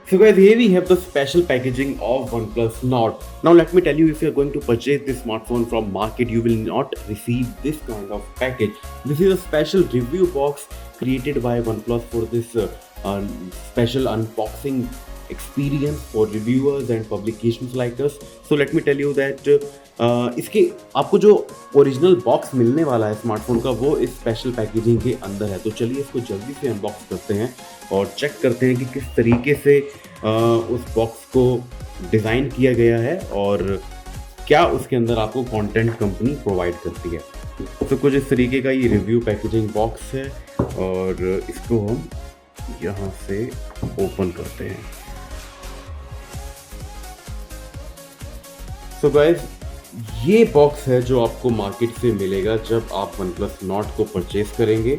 So guys, here we have the special packaging of OnePlus Nord. Now let me tell you, if you are going to purchase this smartphone from market, you will not receive this kind of package. This is a special review box created by OnePlus for this special unboxing experience for reviewers and publications like us. So let me tell you that इसके आपको जो original box मिलने वाला है smartphone का वो इस special packaging के अंदर है। तो चलिए इसको जल्दी से अनबॉक्स करते हैं और चेक करते हैं कि किस तरीके से उस बॉक्स को डिज़ाइन किया गया है और क्या उसके अंदर आपको कंटेंट कंपनी प्रोवाइड करती है। तो कुछ इस तरीके का ये रिव्यू पैकेजिंग बॉक्स है और इसको हम यहाँ से ओपन करते हैं। सो गाइस, ये बॉक्स है जो आपको मार्केट से मिलेगा जब आप OnePlus Nord को परचेज करेंगे।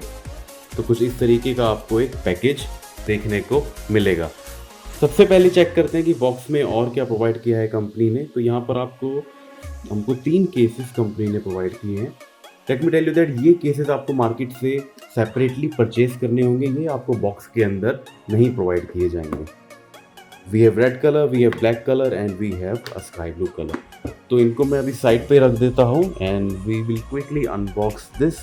तो कुछ इस तरीके का आपको एक पैकेज देखने को मिलेगा। सबसे पहले चेक करते हैं कि बॉक्स में और क्या प्रोवाइड किया है कंपनी ने। तो यहाँ पर हमको 3 केसेस कंपनी ने प्रोवाइड किए हैं। Let me tell you that ये केसेस आपको मार्केट से सेपरेटली परचेज करने होंगे, ये आपको बॉक्स के अंदर नहीं प्रोवाइड किए जाएंगे। We have red colour, we have black colour and we have a sky blue colour. तो इनको मैं अभी साइड पे रख देता हूँ and we will quickly unbox this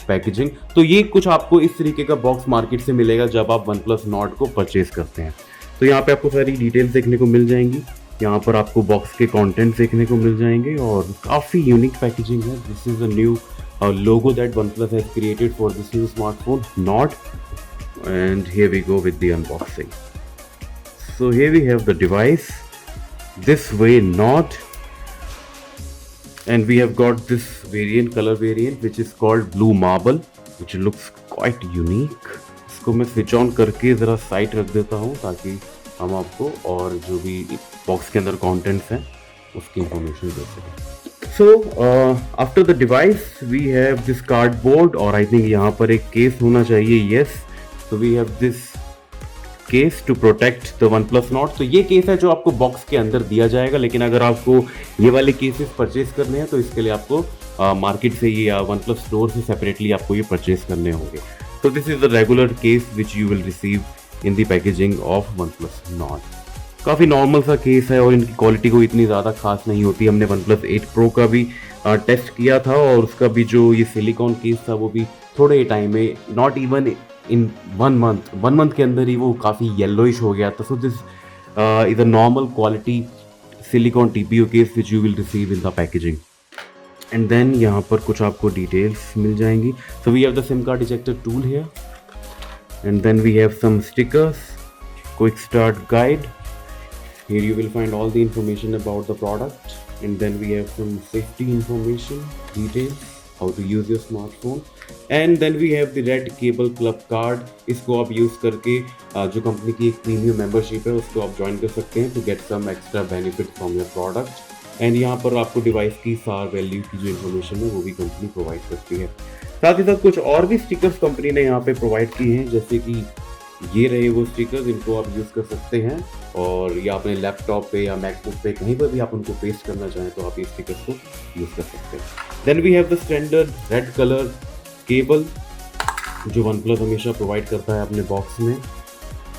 packaging. तो ये कुछ आपको इस तरीके का बॉक्स मार्केट से मिलेगा जब आप OnePlus Nord को परचेज करते हैं। तो यहाँ पे आपको सारी डिटेल्स देखने को मिल जाएंगी। यहाँ पर आपको बॉक्स के कंटेंट्स देखने को मिल जाएंगे और काफ़ी यूनिक पैकेजिंग है। This is a new logo that OnePlus has created for this new smartphone Nord, and here we go with the unboxing. So here we have the device, this way Nord, and we have got this color variant which is called Blue Marble, which looks quite unique. इसको मैं switch on करके ज़रा side रख देता हूँ ताकि हम आपको और जो भी बॉक्स के अंदर कंटेंट्स हैं उसकी इंफॉर्मेशन दे सकें। So after the device we have this cardboard और I think यहाँ पर एक केस होना चाहिए। yes, so we have this case to protect the OnePlus Nord। तो ये केस है जो आपको बॉक्स के अंदर दिया जाएगा, लेकिन अगर आपको ये वाले केसेस परचेज करने हैं तो इसके लिए आपको मार्केट से ये OnePlus स्टोर से सेपरेटली आपको ये परचेज करने होंगे। तो this is the regular case which you will receive in the packaging of OnePlus Nord। काफ़ी नॉर्मल सा केस है और इनकी क्वालिटी को इतनी ज़्यादा खास नहीं होती। हमने OnePlus 8 Pro का भी टेस्ट किया था और उसका भी जो ये सिलिकॉन केस था वो भी थोड़े टाइम में, नॉट इवन इन 1 मंथ के अंदर ही वो काफ़ी येलोइश हो गया था। So this is a normal quality silicone TPU case which you will receive in the packaging. And then यहाँ पर कुछ आपको डिटेल्स मिल जाएंगी। So we have the SIM card ejector tool here and then we have some stickers, quick start guide. Here you will find all the information about the product, and then we have some safety information, details, how to use your smartphone, and then we have the red cable club card। इसको आप use करके जो company की एक premium membership है उसको आप join कर सकते हैं to get some extra benefit from your product। And यहाँ पर आपको डिवाइस की SAR वैल्यू की जो इन्फॉर्मेशन है वो भी कंपनी प्रोवाइड करती है। साथ ही साथ कुछ और भी स्टिकर्स कंपनी ने यहाँ पे प्रोवाइड किए हैं, जैसे कि ये रहे वो स्टिकर्स, इनको आप यूज़ कर सकते हैं और या अपने लैपटॉप पे या मैकबुक पे कहीं पर भी आप उनको पेस्ट करना चाहें तो आप ये स्टिकर्स को यूज़ कर सकते हैं। Then we have the standard red colour cable जो OnePlus हमेशा प्रोवाइड करता है अपने बॉक्स में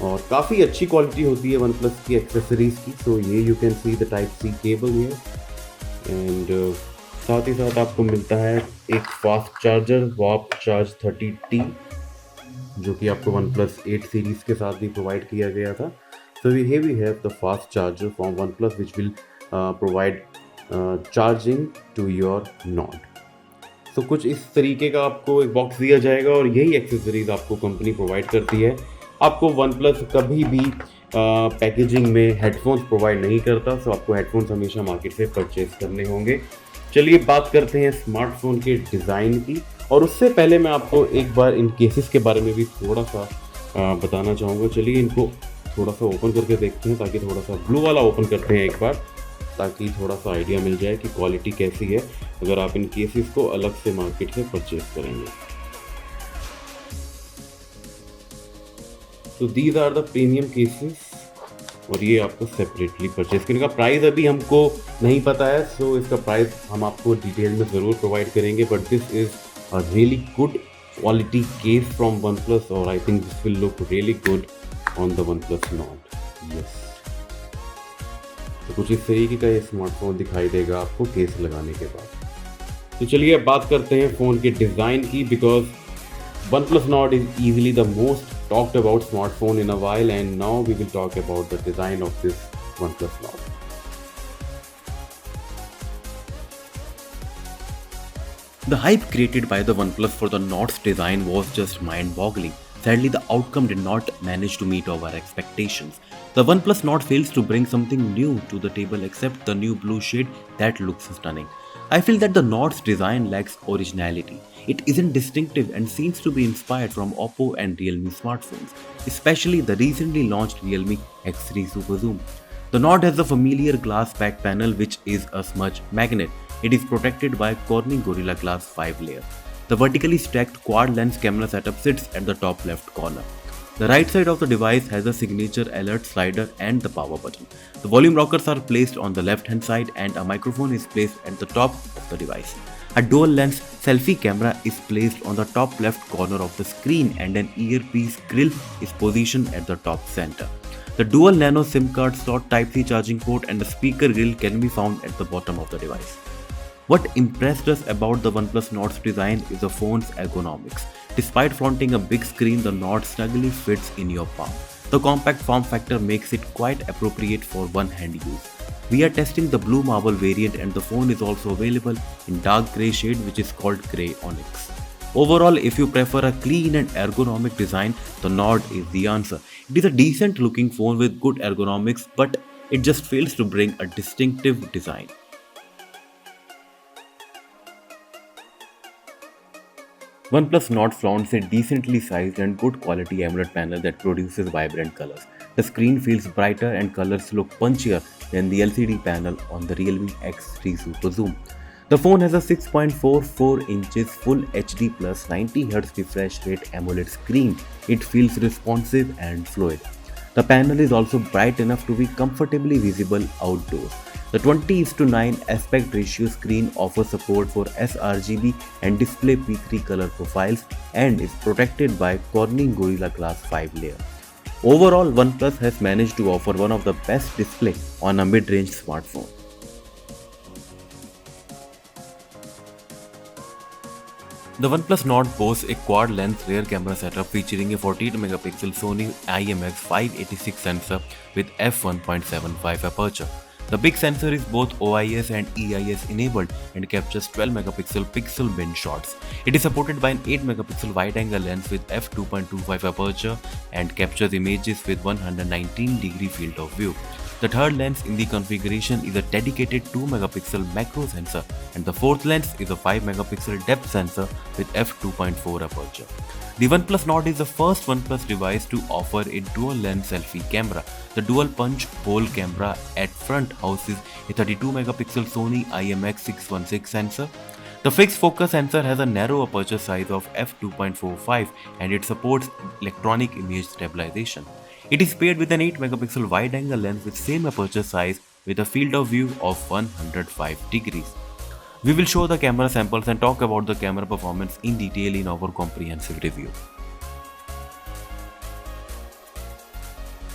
और काफ़ी अच्छी क्वालिटी होती है OnePlus की एक्सेसरीज़ की। सो ये you can see the Type-C cable ये एंड साथ ही साथ आपको मिलता है एक फास्ट चार्जर वाप चार्ज 30T जो कि आपको OnePlus 8 सीरीज़ के साथ भी प्रोवाइड किया गया था। So here we have the fast charger from OnePlus which will provide charging to your Nord। तो कुछ इस तरीके का आपको एक बॉक्स दिया जाएगा और यही एक्सेसरीज आपको कंपनी प्रोवाइड करती है। आपको OnePlus कभी भी पैकेजिंग में हेडफोन्स प्रोवाइड नहीं करता, सो आपको हेडफोन्स हमेशा मार्केट से परचेज करने होंगे। चलिए बात करते हैं स्मार्टफोन के डिज़ाइन की, और उससे पहले मैं आपको एक बार इन केसेस के बारे में भी थोड़ा सा बताना चाहूँगा। चलिए इनको थोड़ा सा ओपन करके देखते हैं, ताकि थोड़ा सा ब्लू वाला ओपन करते हैं एक बार, ताकि थोड़ा सा आइडिया मिल जाए कि क्वालिटी कैसी है अगर आप इन केसेस को अलग से मार्केट से परचेज करेंगे। तो these are the premium cases और ये आपको सेपरेटली परचेज करने का प्राइस अभी हमको नहीं पता है, सो इसका प्राइस हम आपको डिटेल में ज़रूर प्रोवाइड करेंगे। But this is a really good quality case from OnePlus, or I think this will look really good on the OnePlus Nord. Yes. तो कुछ इस तरीके का ये स्मार्टफोन दिखाई देगा आपको केस लगाने के बाद। तो चलिए अब बात करते हैं फ़ोन के डिज़ाइन की, because OnePlus Nord is easily the most talked about smartphone in a while, and now we will talk about the design of this OnePlus Nord. The hype created by the OnePlus for the Nord's design was just mind-boggling. Sadly, the outcome did not manage to meet our expectations. The OnePlus Nord fails to bring something new to the table except the new blue shade that looks stunning. I feel that the Nord's design lacks originality. It isn't distinctive and seems to be inspired from Oppo and Realme smartphones, especially the recently launched Realme X3 Super Zoom. The Nord has a familiar glass back panel which is a smudge magnet. It is protected by Corning Gorilla Glass 5 layer. The vertically stacked quad lens camera setup sits at the top left corner. The right side of the device has a signature alert slider and the power button. The volume rockers are placed on the left hand side and a microphone is placed at the top of the device. A dual lens selfie camera is placed on the top left corner of the screen and an earpiece grill is positioned at the top center. The dual nano SIM card slot Type-C charging port and the speaker grill can be found at the bottom of the device. What impressed us about the OnePlus Nord's design is the phone's ergonomics. Despite flaunting a big screen, the Nord snugly fits in your palm. The compact form factor makes it quite appropriate for one-hand use. We are testing the blue marble variant and the phone is also available in dark grey shade which is called Grey Onyx. Overall, if you prefer a clean and ergonomic design, the Nord is the answer. It is a decent looking phone with good ergonomics, but it just fails to bring a distinctive design. OnePlus Nord flaunts a decently sized and good quality AMOLED panel that produces vibrant colors. The screen feels brighter and colors look punchier than the LCD panel on the Realme X3 Super Zoom. The phone has a 6.44 inches Full HD plus 90Hz refresh rate AMOLED screen. It feels responsive and fluid. The panel is also bright enough to be comfortably visible outdoors. The 20:9 aspect ratio screen offers support for sRGB and display P3 color profiles and is protected by Corning Gorilla Glass 5 layer. Overall, OnePlus has managed to offer one of the best display on a mid-range smartphone. The OnePlus Nord boasts a quad-lens rear camera setup featuring a 48-megapixel Sony IMX586 sensor with f1.75 aperture. The big sensor is both OIS and EIS enabled and captures 12-megapixel pixel bin shots. It is supported by an 8-megapixel wide-angle lens with f2.25 aperture and captures images with 119-degree field of view. The third lens in the configuration is a dedicated 2-megapixel macro sensor and the fourth lens is a 5-megapixel depth sensor with f2.4 aperture. The OnePlus Nord is the first OnePlus device to offer a dual-lens selfie camera. The dual punch hole camera at front houses a 32-megapixel Sony IMX616 sensor. The fixed focus sensor has a narrow aperture size of f2.45 and it supports electronic image stabilization. It is paired with an 8-megapixel wide-angle lens with same aperture size with a field of view of 105 degrees. We will show the camera samples and talk about the camera performance in detail in our comprehensive review.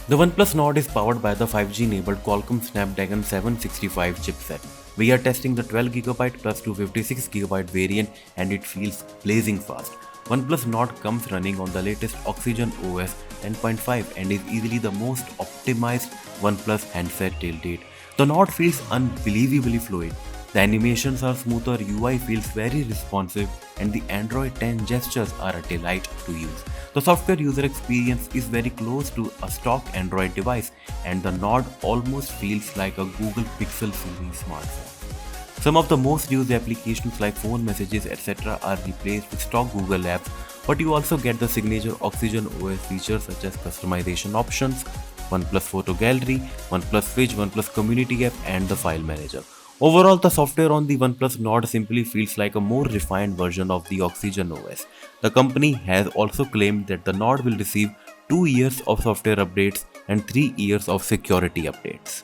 The OnePlus Nord is powered by the 5G-enabled Qualcomm Snapdragon 765 chipset. We are testing the 12GB plus 256GB variant and it feels blazing fast. OnePlus Nord comes running on the latest Oxygen OS 10.5 and is easily the most optimized OnePlus handset till date. The Nord feels unbelievably fluid. The animations are smoother, UI feels very responsive, and the Android 10 gestures are a delight to use. The software user experience is very close to a stock Android device, and the Nord almost feels like a Google Pixel series smartphone. Some of the most used applications like phone messages etc. are replaced with stock Google apps, but you also get the signature Oxygen OS features such as customization options, OnePlus Photo Gallery, OnePlus Switch, OnePlus Community app, and the File Manager. Overall, the software on the OnePlus Nord simply feels like a more refined version of the Oxygen OS. The company has also claimed that the Nord will receive 2 years of software updates and 3 years of security updates.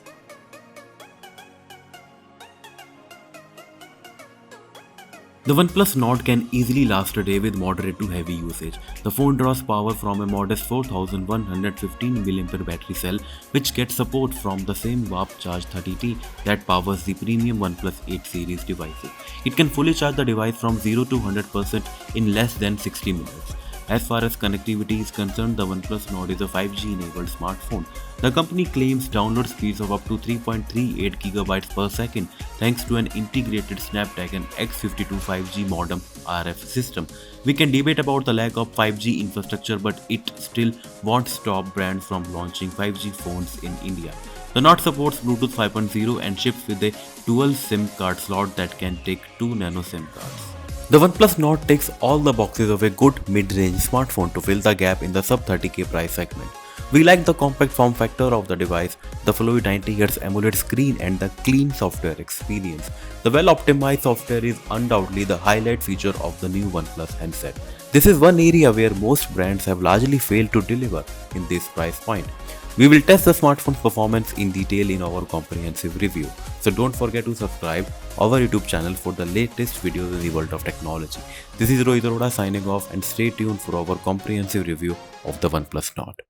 The OnePlus Nord can easily last a day with moderate to heavy usage. The phone draws power from a modest 4115 mAh battery cell, which gets support from the same Warp Charge 30T that powers the premium OnePlus 8 series devices. It can fully charge the device from 0 to 100% in less than 60 minutes. As far as connectivity is concerned, the OnePlus Nord is a 5G enabled smartphone. The company claims download speeds of up to 3.38 GB per second thanks to an integrated Snapdragon X52 5G modem RF system. We can debate about the lack of 5G infrastructure, but it still won't stop brands from launching 5G phones in India. The Nord supports Bluetooth 5.0 and ships with a dual SIM card slot that can take 2 nano SIM cards. The OnePlus Nord ticks all the boxes of a good mid-range smartphone to fill the gap in the sub 30k price segment. We like the compact form factor of the device, the fluid 90Hz AMOLED screen and the clean software experience. The well-optimized software is undoubtedly the highlight feature of the new OnePlus handset. This is one area where most brands have largely failed to deliver in this price point. We will test the smartphone's performance in detail in our comprehensive review. So don't forget to subscribe our YouTube channel for the latest videos in the world of technology. This is Rohit Arora signing off, and stay tuned for our comprehensive review of the OnePlus Nord.